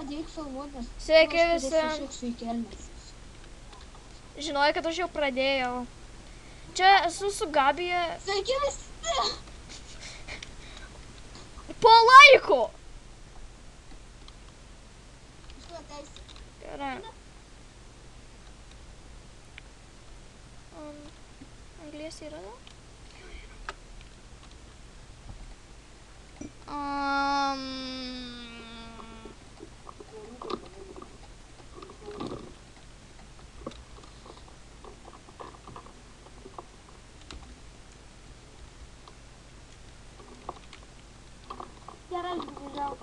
pradėk filmuoti, nes Sveiki aš visi. sušiksiu į kelnes. Žinojai, kad aš jau pradėjau. Čia esu su Gabija. Sveiki visi! Po laiko! Iš to teisė. Gerai. Anglies yra, da? Gerai, grįžau.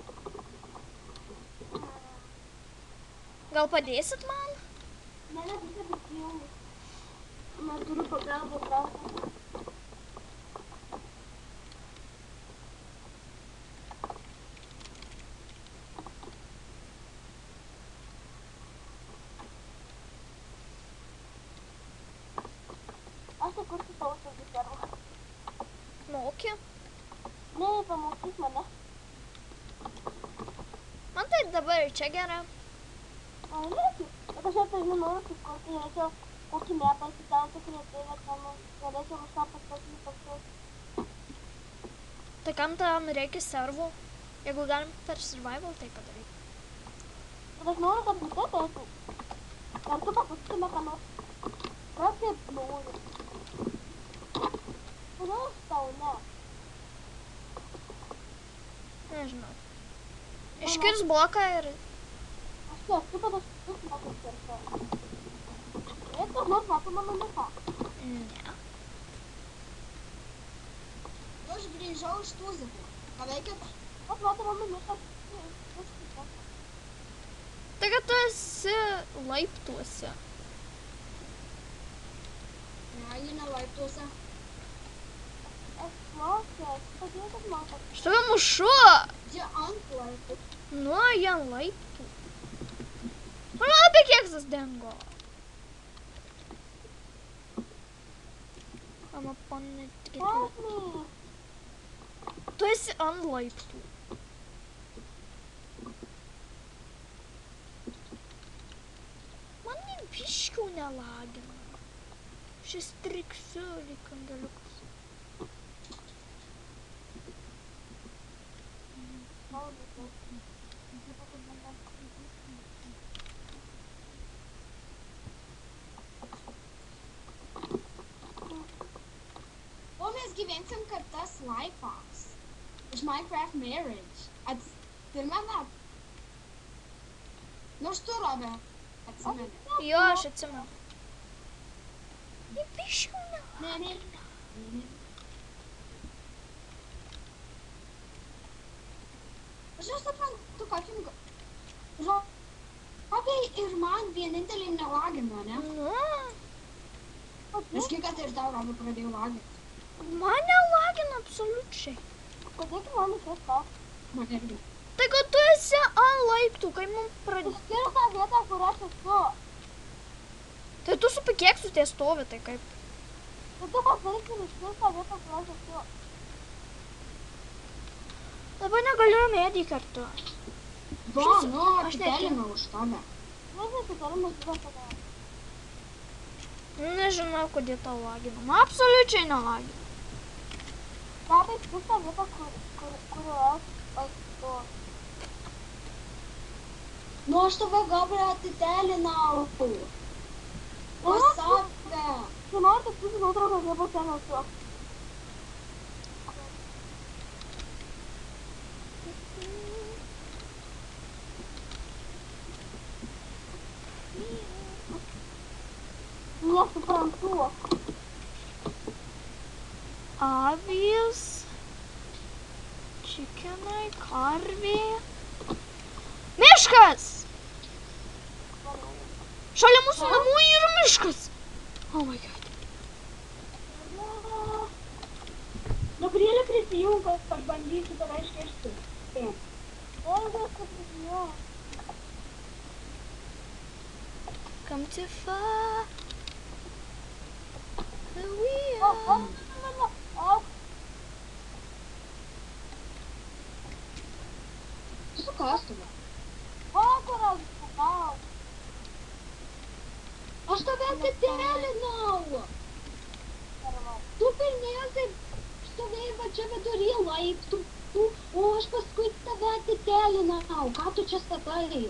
Gal padėsit man? Ne, visą prisijungiu. Man turiu pagalbą trauką. Aš tai kursiu tavo saugių servą. Moki. Ne, pamokyk mane. Man tai dabar ir čia gera. O, lėkiu. Bet aš jau tai nenoriu, kaip kurti, reikia kokį mepą įsikelti kreatyvę, ten galėčiau kažką pasakyti paskui. Tai kam tam reikia servų? Jeigu galim per survival tai padaryti. Bet aš noriu, kad visi ateitų. Kartu pasakytume, ką nors. Kas kaip noriu. Kodėl aš tau ne? Nežinau. Iškirs bloką ir... Aš tai esu, kad aš visus mokus kirsiu. Reikia kas nors mato mano mėsą. Ne. Aš grįžau iš Tuzikų. Ką veikėt? Aš matau mano mėsą. Tai kad tu esi laiptuose. Ne, ji ne laiptuose. Aš laukiu, aš padėjau, kad matau. Aš tave mušu! Jie ant laiptų. Nu, jie ant laiptų. Mano apie keksas dingo. Mama panetikėti. Help me! Tu esi ant laiptų. Man nei biškių nelagina. Šis triksiu lyg kandeliukas. O mes gyvensim kartu Slyfox iš Minecraft Marriage. Atsimenat? Nors tu, Robė, atsimeni. Jo, aš atsimenu. Nei biškių nelagina. Ne. Aš jau suprantu, ką filmuką. Robė ir man vienintelį nelagino, ne? Nu, Nes kiek ir tau, Robė, pradėjo laginti. man nelagina absoliučiai. Kodėl tu man išės tą? Man irgi. Tai kad tu esi ant laiptų, kai mums pradės. Išskiriu tą vietą, kur aš esu. Tai tu su pikėksu tie stovi, tai kaip? Tai tu pasakyk ir išskiriu tą vietą, kur aš esu. Labai negaliu mėdį kartu. Va, nu, aš atitelinu už tave. Mes nesitarimas visą tada. Nežinau, kodėl tau lagina. Man absoliučiai nelagina. Labai visą vietą, kur aš esu. Nu, aš tave Gabriel atitelinau. Pas save. Tu nori, kad tu nuotraukas dabar ten esu. Nesuprantu. Avys, čickenai, karvė. Miškas! Šalia mūsų namų yra miškas. Oh my god. Gabrielė prisijung, kad bandysiu tave iškirsti. Olgas, kad prisijung. Come too far. We Auk. Su kastuvu. Aš tave atitelinau. Tu pirmiausiai stovėjai va čia vidury laiptų, o aš paskui tave atitelinau. Ką tu čia statai?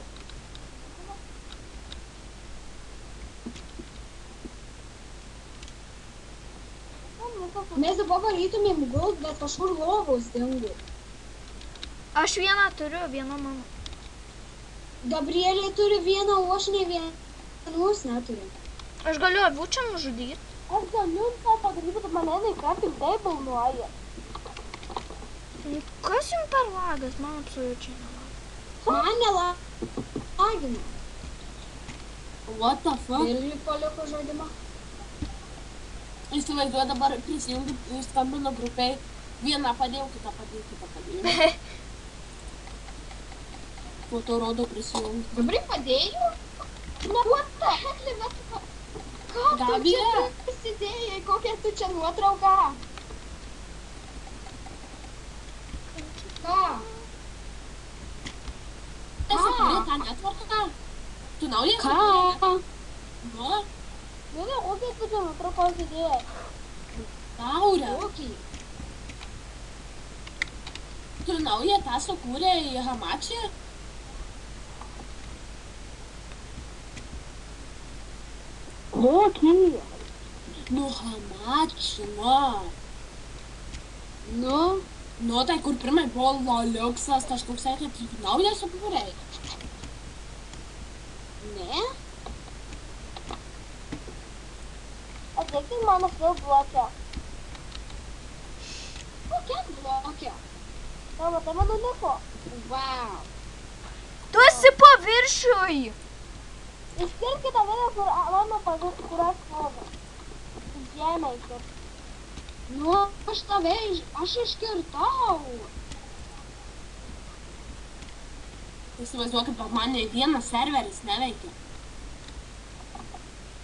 Mes dabar varytumėm gult, bet kažkur lovos dingo. Aš vieną turiu, vieną mano. Gabrielė turi vieną, o aš ne vienos neturiu. Aš galiu avučią nužudyti. Aš galiu tą padaryti, kad mane į crafting table nuoja. Kas jums per lagas? Man absoliučiai nelagas. Man nelagina. What the fuck? Ir paliko žaidimą. Įsivaizduoju dabar prisijungti, skambino grupiai. Vieną padėjau, kitą padėjau. Po to rodo prisijungti. Dabar padėjau? Na, what the heck, Liveta? Ką tu čia prisidėjai? Kokia tu čia nuotrauka? Ką? Tai sukūrė tą netvarką. Tu naują Ką? Nu, Nu, kokia tu čia nuotraukos idėja? Taurė. Kokį? Tu naują tą sukūrė į Hamachi? Kokį? Nu, Hamachi, nu. Nu? Nu, tai kur pirmai buvo Loliuksas, kažkoks sakė, tu naują sukūrė. Ne? Ateikit mano vėl blokę. Kokia blokė? Na, matai mano liko. Wow. Tu esi paviršiui. Iškirkite vieną, kur mano paviršių, kur aš kalbu. Žemę iškirkite. Nu, aš iškirtau. Įsivaizduokit, bet man nei vienas serveris neveikia.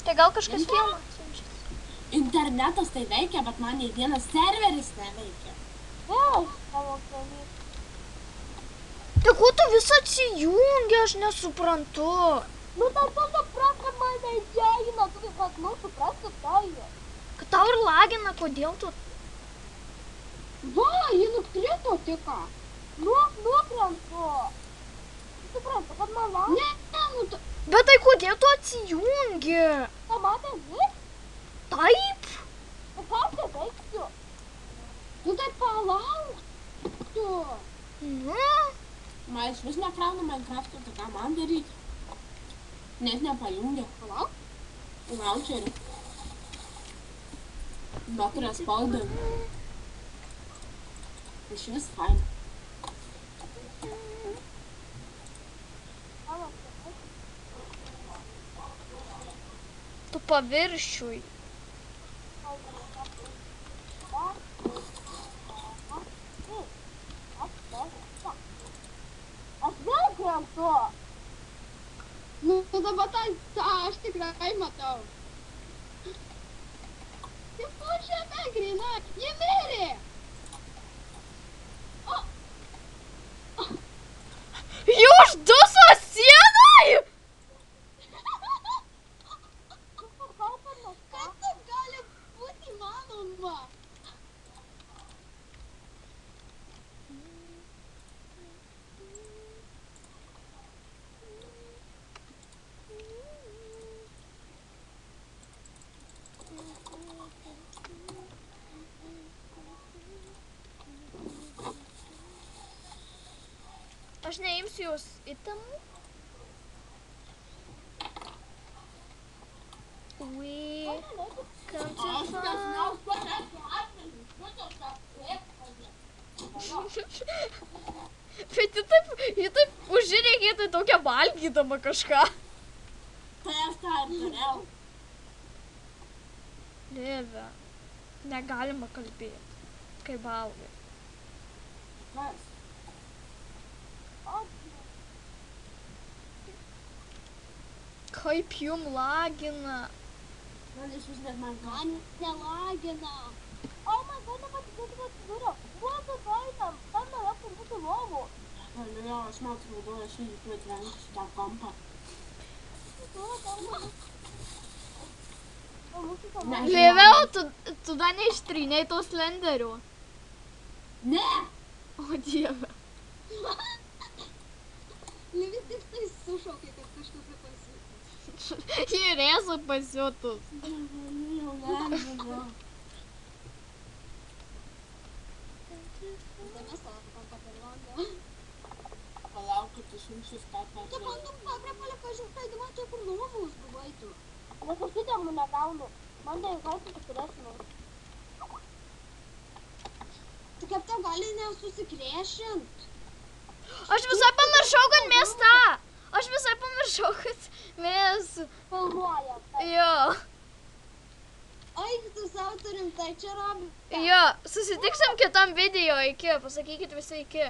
Tai gal kažkas filmą siunčia. Internetas tai veikia, bet man nei vienas serveris neveikia. Vėl aš tavo planį. Tai kuo tu vis atsijungi, aš nesuprantu. Nu, tai tu supras, kad mane įdėjina, tu kaip kad, nu, suprasti tai. Kad tau ir lagina, kodėl tu... Va, ji nukrito tik ką. Nukrentu. Suprantu, kad man laukia. Ne, nu, Bet tai kodėl tu atsijungi? Tai matai, vis? Taip. Tai ką čia veiksiu? nu tai palauk tu. Nu, Man iš vis nekrauna Minecraft'o, tai ką man daryti? Net nepajungia. Palauk. Launcherį. Nuo spaudai. Iš vis fain. tu paviršiui. Aš vėl krentu. Nu, dabar tą aš tikrai matau. Ji pučiame grina, ji mirė. Jūs duso sienai! Kas taip gali būti įmanoma? Aš neimsiu jos itemų. We come to find... Bet ji taip užžiūrėkėtai tokia valgydama kažką. Tai aš tą ir turėjau. Lieve, negalima kalbėti, kai valgai. Kas? Kaip jum lagina. Man iš vis net man Man nelagina. Oh my god, nepatikėti, kad turiu. Duodu kainam, tam norėtum būti lovų. Galiu jo, aš man atrodo, aš jį atrenkti šitą kampą. O mūsų ten Ne. Lėviau, tu dar neištrynei to slenderio. Ne. O dieve. Livis tik tai sušaukė, kad kažkas nepasiūtų. Ji rėso pasiutus. Jau nežinau. Tai mes sakom, kad ir vandą. Palaukit, išimsiu statą. Tu bandom prie palikažių žaidimą, čia kur nuovus buvai tu. Nes aš įtemų negaunu. Man tai vaikų pasiresinu. Tai kaip tau gali nesusikrėšint? Aš visai pamiršau, kad mes tą. Aš visai pamiršau, kad mes... Filmuojam. Jo. Ai, tu savo turim, tai čia Robi. Jo, susitiksim kitam video iki. Pasakykit visi iki.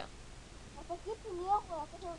Nepasakysiu nieko, aš